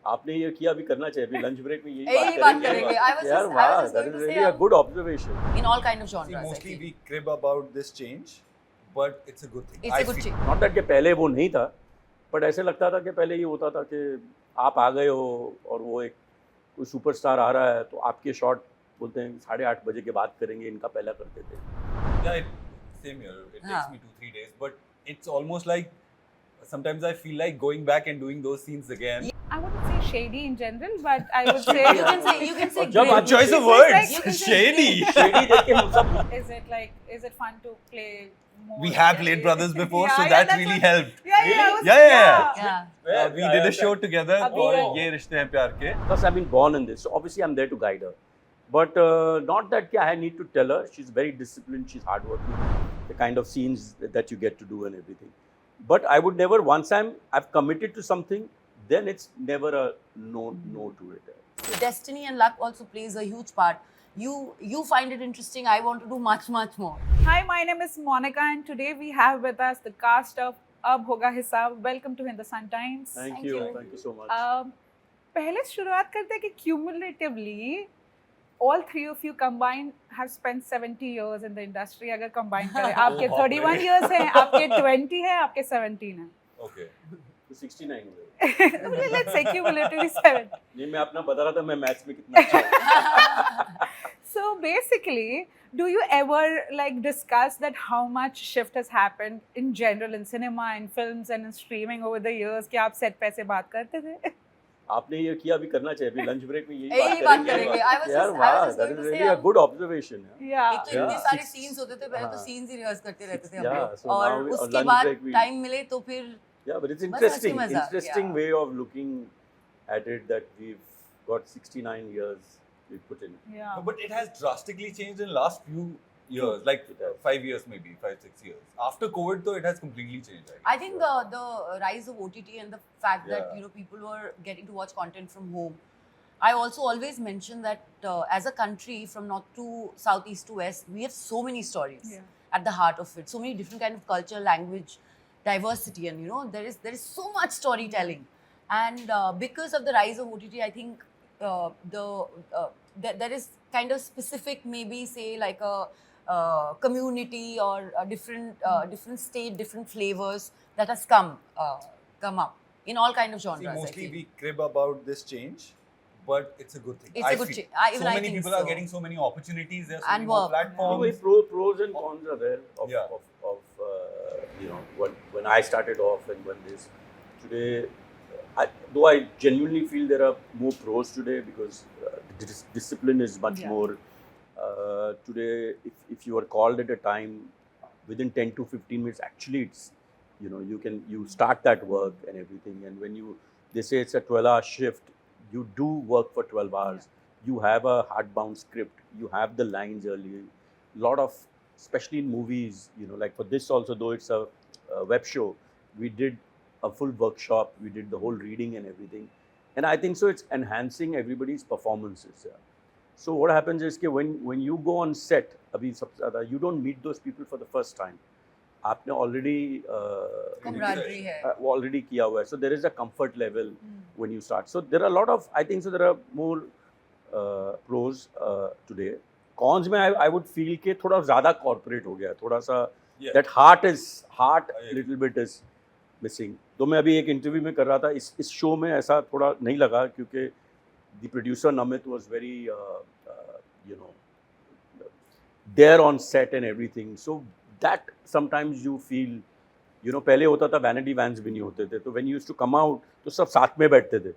आपने ये किया अभी करना चाहिए अभी लंच ब्रेक में यही यही बात बात करेंगे करेंगे. I was यार just वाह going that to is say really a good observation in all kind of See, genres. I mostly feel. we crib about this change, but it's a good thing. It's I a good feel. change. Not that कि पहले वो नहीं था but ऐसे लगता था कि पहले ये होता था कि आप आ गए हो और वो एक कोई सुपरस्टार आ रहा है तो आपके शॉट बोलते हैं 8:30 बजे के बाद करेंगे इनका पहला करते थे Yeah, same here. It हाँ. takes me 2-3 days, but it's almost like sometimes I feel like going back and doing those scenes again. I wouldn't say shady in general, but I would say. You can say और जब great. आदमी Choice of It's words. like- You can say Shady. Shady देख के हम सब Is it fun to play more? We have played brothers before, Yeah, so yeah, that that's really what- helped. Yeah, yeah, Really? I was- Yeah. Yeah. We did a show together Abhi- called Ye Rishte Hain Pyar Ke. Plus, I've been born in this, so obviously I'm there to guide her. But not that I need to tell her. She's very disciplined. She's hardworking. The kind of scenes that you get to do and everything. But I would never. Once I've committed to something, then it's never a no to it. Destiny and luck also plays a huge part. You find it interesting. I want to do much more. Hi, my name is Monica, and today we have with us the cast of Ab Hoga Hisab. Welcome to Hindustan Times. Thank Thank you. you. Thank you so much. पहले शुरुआत करते हैं कि cumulatively all three of you combined have spent 70 years in the industry. अगर combine करें, आपके 31 years हैं, आपके 20 हैं, आपके 17 हैं. Okay. तो 69 हो गए. Let's say cumulatively 7. नहीं मैं अपना बता रहा था मैं मैथ्स में कितना अच्छा हूँ. So basically, do you ever like discuss that how much shift has happened in general in cinema, in films and in streaming over the years? कि आप set पे ऐसे बात करते थे? आपने ये किया अभी करना चाहिए अभी लंच ब्रेक में यही यही बात बात करेंगे. I was यार just वाह going that to is say really a good observation. Yeah. एक तो इतने Yeah. सारे सीन्स होते थे, पहले तो हाँ. सीन्स ही रिहर्स करते रहते थे हम Yeah, लोग. so now और we- उसके lunch बाद break we- टाइम मिले तो फिर Yeah, but it's बस interesting. हंसी मजाक, Interesting yeah. way of looking at it that we've got 69 years we put in. Yeah. No, but it has drastically changed in last few years, like It has. 5 years maybe, 5-6 years. After COVID though, it has completely changed. I think the rise of OTT and the fact that Yeah. people were getting to watch content from home. I also always mention that as a country, from north to south, east to west, we have so many stories Yeah. at the heart of it. So many different kind of culture, language, diversity, and there is so much storytelling. And because of the rise of OTT, I think there is kind of specific, maybe say like a community or a different state, different flavors that has come up in all kind of genres. See, I mostly feel. we crib about this change, but it's a good thing. It's a good feel. change. Even So I many think people are so. getting so many opportunities. There's so And many more work. platforms. Pros and cons are there of, Yeah. when I started off and when this today. Though I genuinely feel there are more pros today because discipline is much Yeah. more. Today, if you are called at a time within 10 to 15 minutes, actually it's you start that work and everything. And when they say it's a 12-hour shift, you do work for 12 hours. You have a hardbound script. You have the lines early. Lot of, especially in movies, like for this also, though it's a web show, we did a full workshop. We did the whole reading and everything. And I think so it's enhancing everybody's performances. Yeah. So what happens is कि when you go on set, अभी सबसे ज़्यादा you don't meet those people for the first time. आपने already Camaraderie है. already किया हुआ है. So there is a comfort level when you start. So there are a lot of, I think so there are more pros today. Cons में I would feel कि थोड़ा ज़्यादा corporate हो गया. थोड़ा सा Yeah. that heart I agree. little bit is missing. तो मैं अभी एक इंटरव्यू में कर रहा था इस शो में ऐसा थोड़ा नहीं लगा क्योंकि the producer Namit was very there on set and everything. So that sometimes you feel पहले होता था वैनिटी वैन्स भी नहीं होते थे तो when you used to come out तो सब साथ में बैठते थे.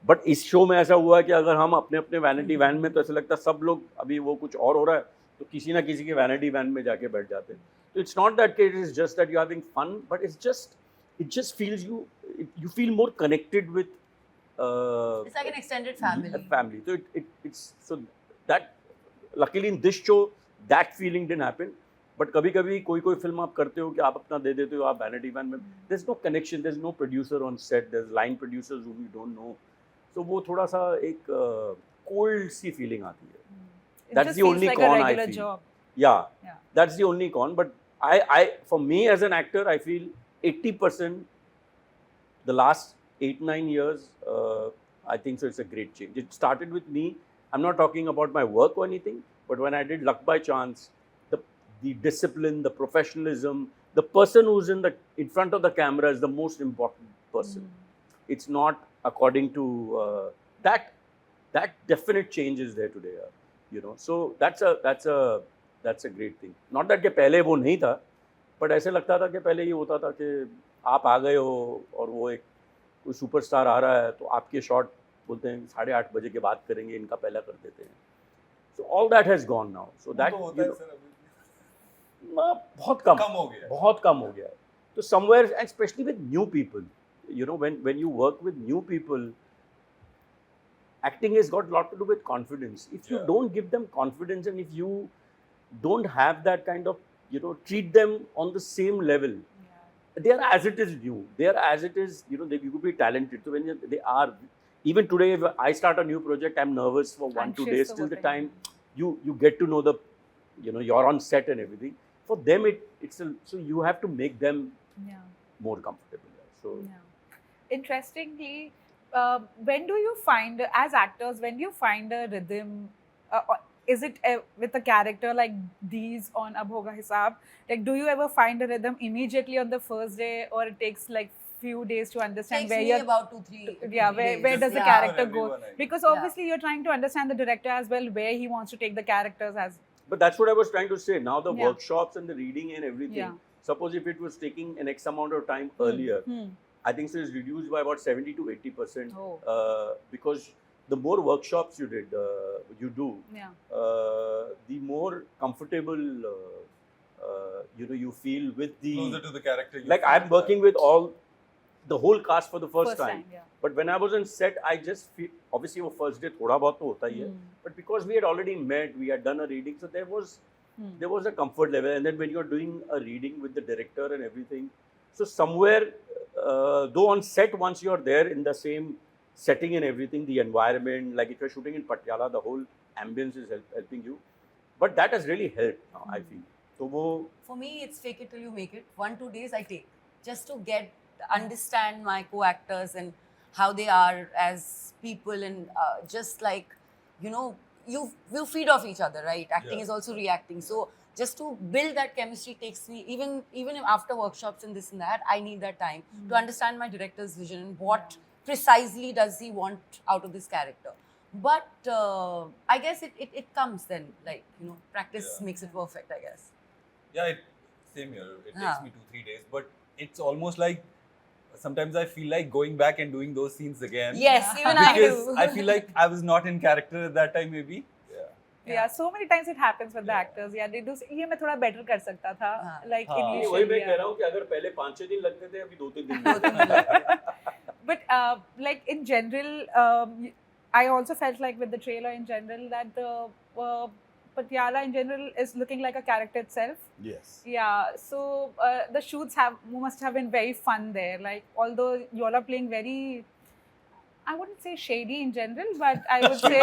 बट इस शो में ऐसा हुआ कि अगर हम अपने अपने वैनिटी वैन में तो ऐसा लगता है सब लोग अभी वो कुछ और हो रहा है तो किसी ना किसी के वैनिटी वैन में जाके बैठ जाते हैं. तो it's not that it is just that you having fun but it just feels you feel more connected with It's like an extended family. a family. So it's so that luckily in this show that feeling didn't happen. But कभी-कभी कोई film आप करते हो कि आप अपना दे देते हो आप वैनिटी वैन में there's no connection, there's no producer on set, there's line producers whom you don't know. So वो थोड़ा सा एक cold सी feeling आती है. It That's just the feels only like con a I regular feel. job. Yeah, Yeah. that's the only con. But I for me as an actor, I feel 80% the last 8-9 years I think so. It's a great change. It started with me. I'm not talking about my work or anything, but when I did Luck by Chance, the discipline, the professionalism, the person who's in front of the camera is the most important person. It's not according to that definite change is there today, you know. So that's a great thing. Not that के पहले वो नहीं था, but ऐसे लगता था कि पहले ये होता था कि आप आ गए हो और वो एक कोई सुपरस्टार आ रहा है तो आपके शॉट बोलते हैं 8:30 बजे के बाद करेंगे, इनका पहला कर देते हैं. So all that has gone now. So that तो you होता है know, सर अभी बहुत कम कम हो गया है. बहुत कम हो गया है. तो somewhere, and especially with new people, you know, when you work with new people, acting has got a lot to do with confidence. If you Yeah. don't give them confidence, and if you don't have that kind of, you know, treat them on the same level, they are as it is new. They are as it is, you know, you could be talented. So when they are, even today, if I start a new project, I'm nervous for 1-2 Anxious days to till the work time you get to know the, you know, you're on set and everything. For them, so you have to make them Yeah. more comfortable. So Yeah. Interestingly, when do you find, as actors, when you find a rhythm, or is it with a character like these on Ab Hoga Hisab? Like, do you ever find a rhythm immediately on the first day, or it takes like few days to understand Takes where me you're? about 2-3. Yeah, where does the Yeah. character For go? everyone, I guess. Because Yeah. obviously you're trying to understand the director as well, where he wants to take the characters as. but that's what I was trying to say. Now the Yeah. workshops and the reading and everything. Yeah. Suppose if it was taking an X amount of time earlier, I think so it's reduced by about 70 to 80%. Oh. Because the more workshops you do, Yeah. the more comfortable you know you feel with the. Closer to the character. you Like feel I'm working with the whole cast for the first time. Yeah. But when I was on set, I just feel, obviously वो first day थोड़ा बहुत तो होता ही है. But because we had already met, we had done a reading, so there was a comfort level. And then when you're doing a reading with the director and everything, so somewhere, though on set, once you're there in the same setting and everything, the environment, like if you're shooting in Patiala, the whole ambience is helping you. But that has really helped now, I feel. So वो For me, it's fake it till you make it. 1-2 days I take just to understand my co-actors and how they are as people, and just like, you know, you will feed off each other, right? Acting Yeah. is also reacting. So just to build that chemistry takes me, even if after workshops and this and that, I need that time to understand my director's vision and what precisely does he want out of this character. But I guess it comes then, like, you know, practice Yeah. makes it perfect, I guess. Yeah, same here. It Yeah. takes me 2-3 days, but it's almost like sometimes I feel like going back and doing those scenes again. Yes, even I Because do. I feel like I was not in character at that time, maybe. Yeah, so many times it happens with the actors. Yeah, they do. ये मैं थोड़ा better कर सकता था. हाँ. Like हाँ. वही initially. मैं yeah. कह रहा हूँ कि अगर पहले 5-6 दिन लगते थे, अभी 2-3 दिन. But like in general, I also felt like with the trailer in general that the Patiala in general is looking like a character itself. Yes. Yeah, so the shoots must have been very fun there. Like, although you all are playing very, I wouldn't say shady in general, but I would say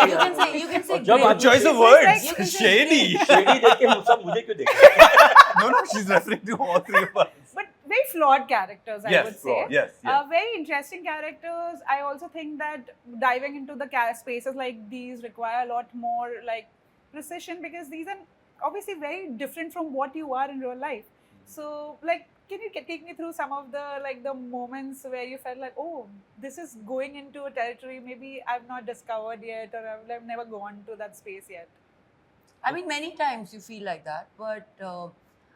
you can say और जब grim. आप Choice of It's words. like- You can say Shady. Shady देख के सब मुझे क्यों देख रहे हैं? No, she's referring to all three of us. but very flawed characters, I would say. flawed. Yes. Very interesting characters. I also think that diving into the spaces like these require a lot more like precision, because these are obviously very different from what you are in real life. So, like, can you take me through some of the moments where you felt like, oh, this is going into a territory maybe I've not discovered yet, or I've never gone to that space yet? I mean, many times you feel like that, but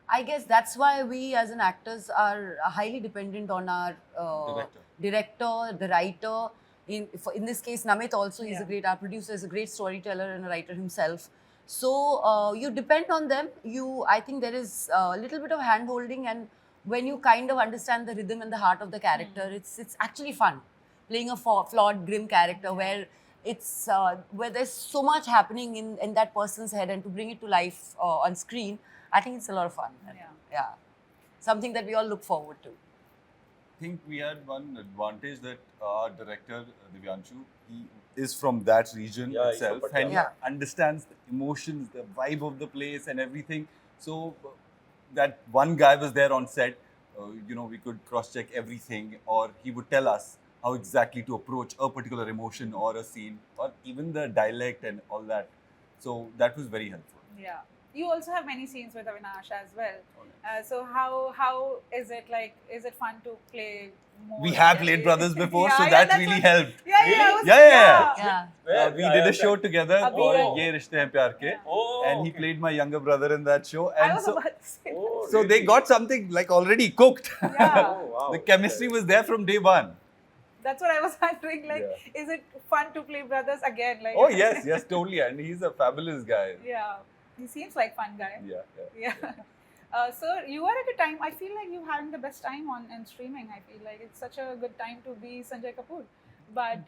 I guess that's why we as an actors are highly dependent on our director, the writer. In this case, Namit also, he's Yeah. a great art producer, is a great storyteller and a writer himself. So you depend on them. I think there is a little bit of hand holding, and when you kind of understand the rhythm and the heart of the character, it's actually fun playing a flawed, grim character where where there's so much happening in that person's head, and to bring it to life on screen, I think it's a lot of fun. Yeah. Something that we all look forward to. I think we had one advantage that our director, Divyanshu, he is from that region Yeah, he's from itself, Patiala. and he understands the emotions, the vibe of the place and everything. So that one guy was there on set, we could cross-check everything, or he would tell us how exactly to approach a particular emotion or a scene, or even the dialect and all that. So that was very helpful. Yeah. You also have many scenes with Avinash as well. So how is it like? Is it fun to play more? We have played brothers before, Yeah, so yeah, that that's really what- helped. Yeah, yeah, Really? it was- Yeah. Yeah. We did a show together Abhi called Raja. Ye Rishte Hain Pyar Ke, Yeah. Oh, and he played my younger brother in that show. I And was so, about to say. Oh, so they really? got something like already cooked. Yeah. Oh, wow. The chemistry was there from day one. That's what I was wondering. Like, is it fun to play brothers again? Like, Oh yes, yes, totally. And he's a fabulous guy. Yeah, he seems like fun guy. Yeah. Yeah. So you are at a time. I feel like you're having the best time on and streaming. I feel like it's such a good time to be Sanjay Kapoor. But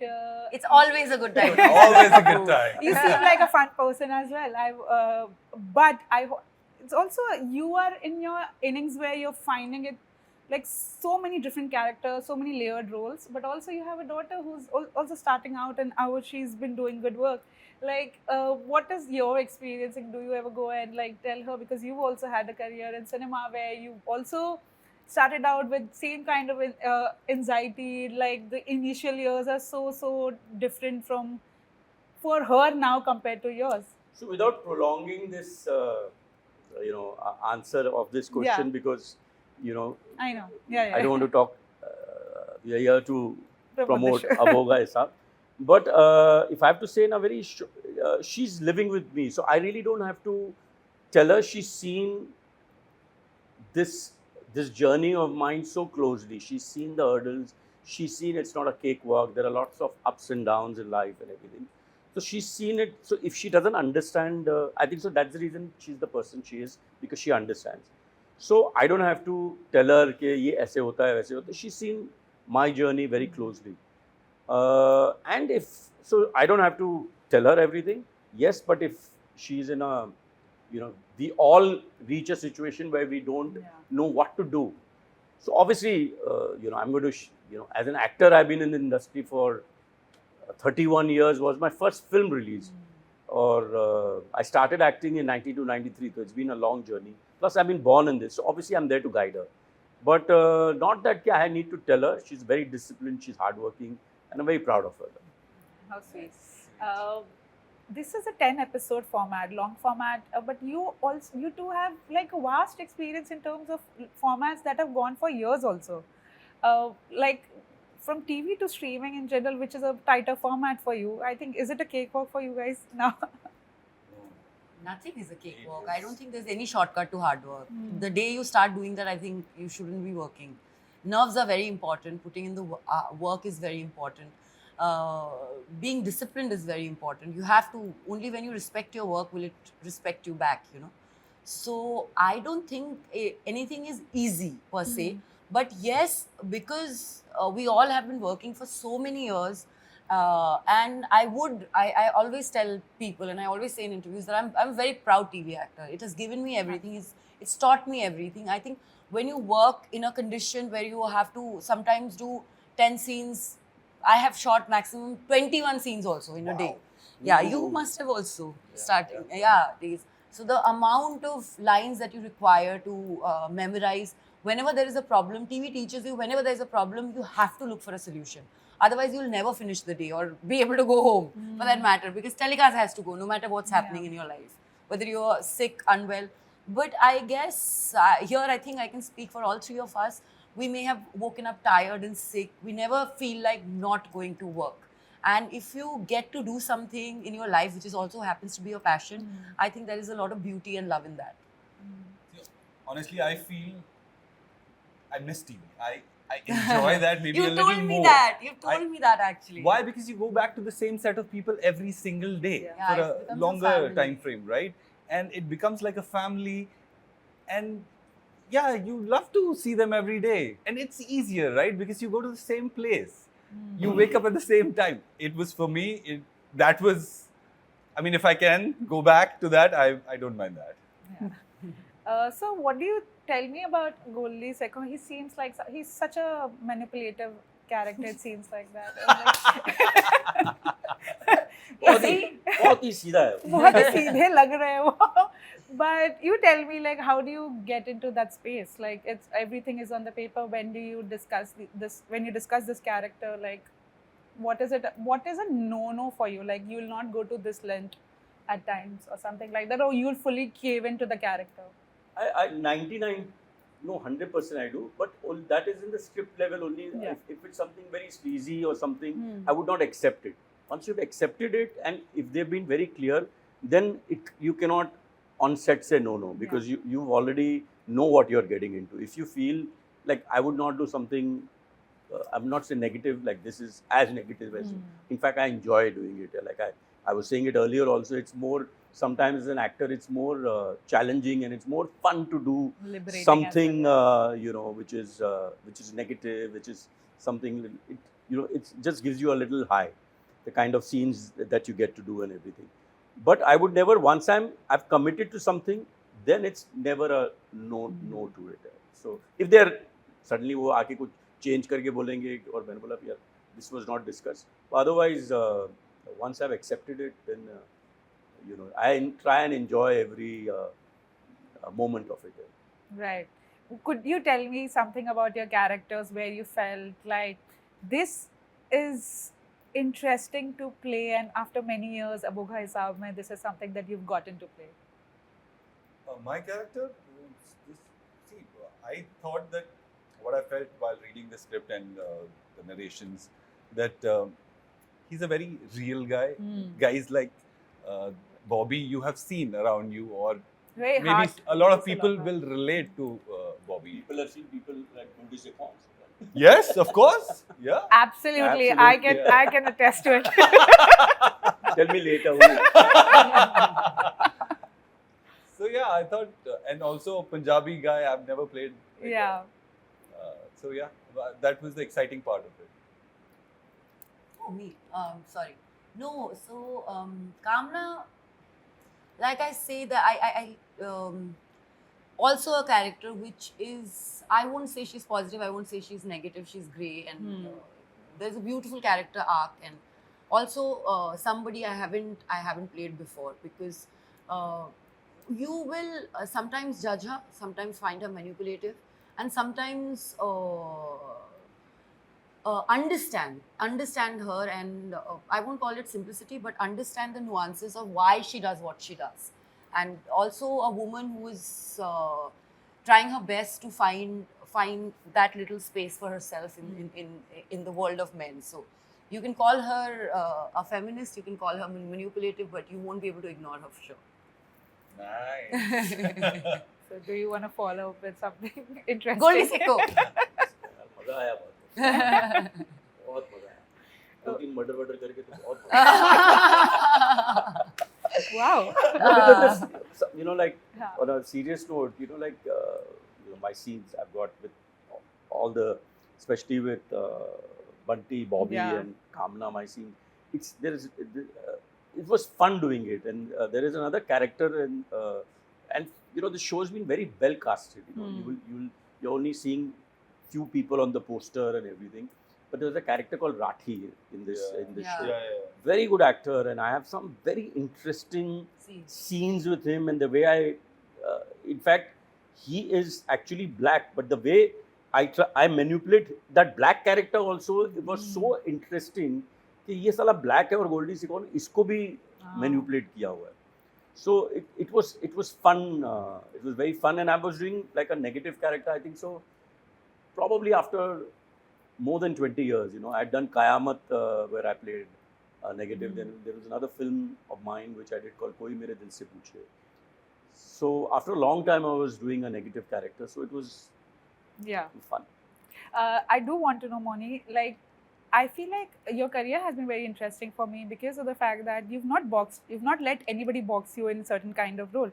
It's always a good time. Always a good time. you seem like a fun person as well. It's also you are in your innings where you're finding it like so many different characters, so many layered roles. But also you have a daughter who's also starting out, and how she's been doing good work. Like, what is your experience? Do you ever go and like tell her, because you've also had a career in cinema where you also started out with same kind of anxiety, like the initial years are so different from for her now compared to yours. So without prolonging this, answer of this question, Yeah. because, I know. Yeah. I don't want to talk. We are here to promote the show. Aboga Isab. But if I have to say, in a very, she's living with me, so I really don't have to tell her. She's seen this journey of mine so closely. She's seen the hurdles. She's seen it's not a cakewalk. There are lots of ups and downs in life and everything. So she's seen it. So if she doesn't understand, I think so that's the reason she's the person she is, because she understands. So I don't have to tell her कि ये ऐसे होता है वैसे होता है. She's seen my journey very closely. And if so, I don't have to tell her everything. Yes, but if she's in a, we all reach a situation where we don't know what to do. So obviously, I'm going to, as an actor, I've been in the industry for 31 years. Was my first film release, or I started acting in 92, 93. So it's been a long journey. Plus, I've been born in this. So obviously, I'm there to guide her. But not that I need to tell her. She's very disciplined. She's hardworking, and I'm very proud of her. How sweet. This is a 10-episode format, long format, but you two have like a vast experience in terms of formats that have gone for years also. Like from TV to streaming in general, which is a tighter format for you. I think, is it a cakewalk for you guys now? Nothing is a cakewalk. I don't think there's any shortcut to hard work. The day you start doing that, I think you shouldn't be working. Nerves are very important. Putting in the work is very important. Being disciplined is very important. You have to, only when you respect your work will it respect you back, So I don't think anything is easy per se. But yes, because we all have been working for so many years, and I always tell people, and I always say in interviews, that I'm a very proud TV actor. It has given me everything. It's taught me everything. I think when you work in a condition where you have to sometimes do 10 scenes, I have shot maximum 21 scenes also in a day. Yeah, you must have also started. Yeah, days. So the amount of lines that you require to memorize, whenever there is a problem, TV teaches you, whenever there is a problem, you have to look for a solution. Otherwise, you'll never finish the day or be able to go home for that matter, because telecast has to go no matter what's happening in your life, whether you're sick, unwell. But I guess here I think I can speak for all three of us. We may have woken up tired and sick. We never feel like not going to work. And if you get to do something in your life, which is also happens to be your passion, I think there is a lot of beauty and love in that. Honestly, I feel I miss TV. I enjoy that maybe a You little told me more. that. You told me that actually. Why? Because you go back to the same set of people every single day Yeah, it for becomes a a longer family. time frame, right? And it becomes like a family. And yeah, you love to see them every day. And it's easier, right? Because you go to the same place. You wake up at the same time. It was for me, if I can go back to that, I don't mind that. So what do you tell me about Goldy Sekhon? He seems like he's such a manipulative character. It seems like that. बहुत ही सीधा है. बहुत ही सीधे लग रहे हैं वो. But you tell me, like, how do you get into that space? Like, it's everything is on the paper. When do you discuss this? When you discuss this character, like, what is it? What is a no-no for you? Like, you will not go to this length at times, or something like that, or you'll fully cave into the character. I 99, no, 100% I do, but all that is in the script level only. Yeah. If it's something very sleazy or something, Hmm. I would not accept it. Once you've accepted it, and if they've been very clear, then you cannot on set say no, because you already know what you're getting into. If you feel like I would not do something, I'm not saying negative, like this is as negative as. In fact, I enjoy doing it. Like I was saying it earlier also, it's more, sometimes as an actor, it's more challenging and it's more fun to do Liberating as something, well. which is negative, which is something, it just gives you a little high, the kind of scenes that you get to do and everything. But I would never, once I've committed to something, then it's never a no to it. So if they're suddenly वो आके कुछ change करके बोलेंगे और मैंने बोला यार this was not discussed. But otherwise, once I've accepted it, then I try and enjoy every moment of it. Right. Could you tell me something about your characters where you felt like this is interesting to play, and after many years, Abogha Hisab mein, this is something that you've gotten to play? My character, see, I thought that what I felt while reading the script and the narrations, that he's a very real guy. Guys like Bobby, you have seen around you, or Very maybe hard. a lot of It's a people lot. will relate to Bobby. People have seen people like Goldie Sequans. Yes, of course. Yeah. Absolutely. Absolutely, yeah. I can attest to it. Tell me later. So yeah, I thought, and also a Punjabi guy, I've never played. like Yeah. that. So yeah, that was the exciting part of it. Oh, me. Sorry. No, so Kamna, like I say that I also a character which is, I won't say she's positive, I won't say she's negative, she's grey, and there's a beautiful character arc, and also somebody I haven't played before, because you will sometimes judge her, sometimes find her manipulative, and sometimes understand her, and I won't call it simplicity, but understand the nuances of why she does what she does. And also a woman who is trying her best to find that little space for herself in the world of men. So you can call her a feminist, you can call her manipulative, but you won't be able to ignore her for sure. Nice. So, do you want to follow up with something interesting? Goldie Sicko. मजा आया बहुत मजा आया 2-3 murder करके तो बहुत मजा आया। Wow. Like Yeah. on a serious note, my scenes I've got with all the, especially with Bunty, Bobby, Yeah. and Kamna, my scene. It was fun doing it, and there is another character, and the show's been very well casted. You're only seeing few people on the poster and everything, but there's a character called Rathi in this Yeah. show. Yeah. Very good actor, and I have some very interesting See. scenes with him, and the way in fact, he is actually black, but the way I manipulate that black character also, it was so interesting कि ये साला black है और गोल्डी सिकॉन इसको भी manipulate किया हुआ है. So it was fun. It was very fun, and I was doing like a negative character. I think so. Probably after more than 20 years, I'd done Qayamat where I played negative. Then there was another film of mine which I did called Koi Mere Dil Se Pooche. So after a long time, I was doing a negative character. So it was Yeah. fun. I do want to know, Moni, like, I feel like your career has been very interesting for me because of the fact that you've not let anybody box you in a certain kind of role.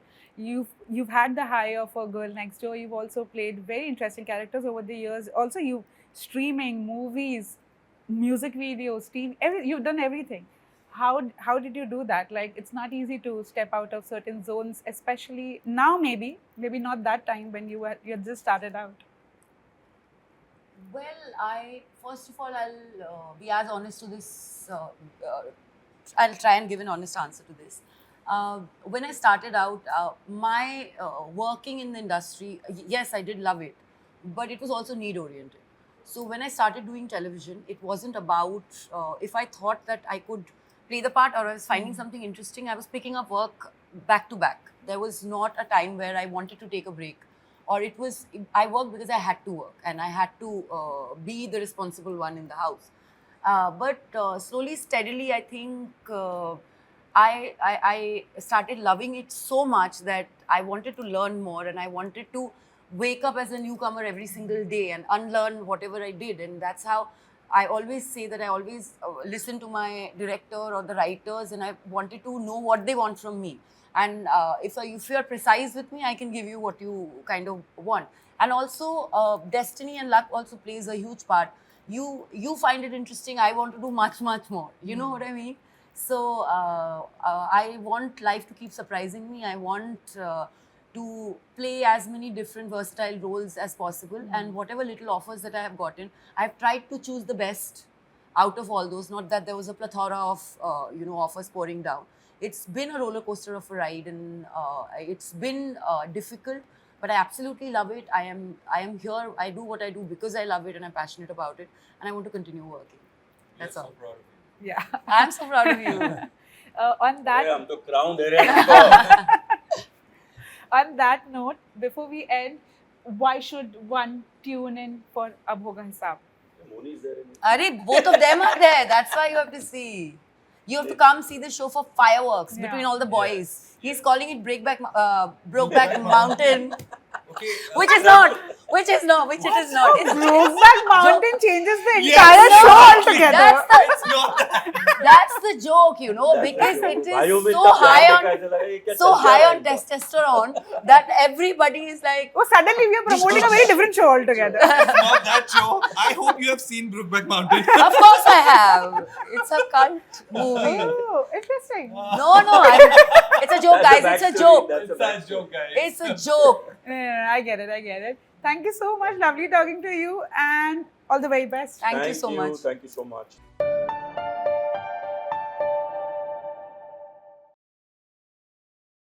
You've had the high of a girl next door. You've also played very interesting characters over the years. Also, you streaming, movies, music videos, TV, you've done everything. How did you do that? Like, it's not easy to step out of certain zones, especially now. Maybe not that time when you had just started out. Well, first of all, I'll be as honest to this. I'll try and give an honest answer to this. When I started out, my working in the industry, yes, I did love it, but it was also need oriented. So when I started doing television, it wasn't about if I thought that I could play the part or I was finding something interesting, I was picking up work back to back. There was not a time where I wanted to take a break, or it was I worked because I had to work and I had to be the responsible one in the house. But slowly, steadily, I think I started loving it so much that I wanted to learn more, and I wanted to wake up as a newcomer every single day and unlearn whatever I did. And that's how I always say that I always listen to my director or the writers, and I wanted to know what they want from me. And if you are precise with me, I can give you what you kind of want. And also, destiny and luck also plays a huge part. You find it interesting. I want to do much more. You know what I mean? So I want life to keep surprising me. I want to play as many different versatile roles as possible. And whatever little offers that I have gotten, I've tried to choose the best out of all those. Not that there was a plethora of offers pouring down. It's been a roller coaster of a ride, and it's been difficult. But I absolutely love it. I am here. I do what I do because I love it and I'm passionate about it, and I want to continue working. That's all. So proud of you. Yeah. I'm so proud of you. On that, I'm the crown there. on that note, before we end, why should one tune in for Ab Hoga Hisab? Moni is there. Are both of them are there. That's why you have to see. You have to come see the show for fireworks between all the boys. He's calling it Brokeback Mountain, Okay. which it is not. It's Brokeback Mountain changes the Yes. entire No, show altogether. It's not that. That's the joke, because it भाइयों is में so इतना high प्यार on दिखाई देता है, ये क्या so चल क्या high रहा है on इनका? testosterone that everybody is like, Oh, suddenly we are promoting a very different show altogether. It's not that show. I hope you have seen Brokeback Mountain. of course I have. It's a cult movie. Oh, interesting. No, it's a joke, That's guys. It's a backstory, joke. that's It's a backstory. joke, guys. It's a joke. Yeah, I get it. Thank you so much. Lovely talking to you, and all the very best. Thank you so much. Thank you so much.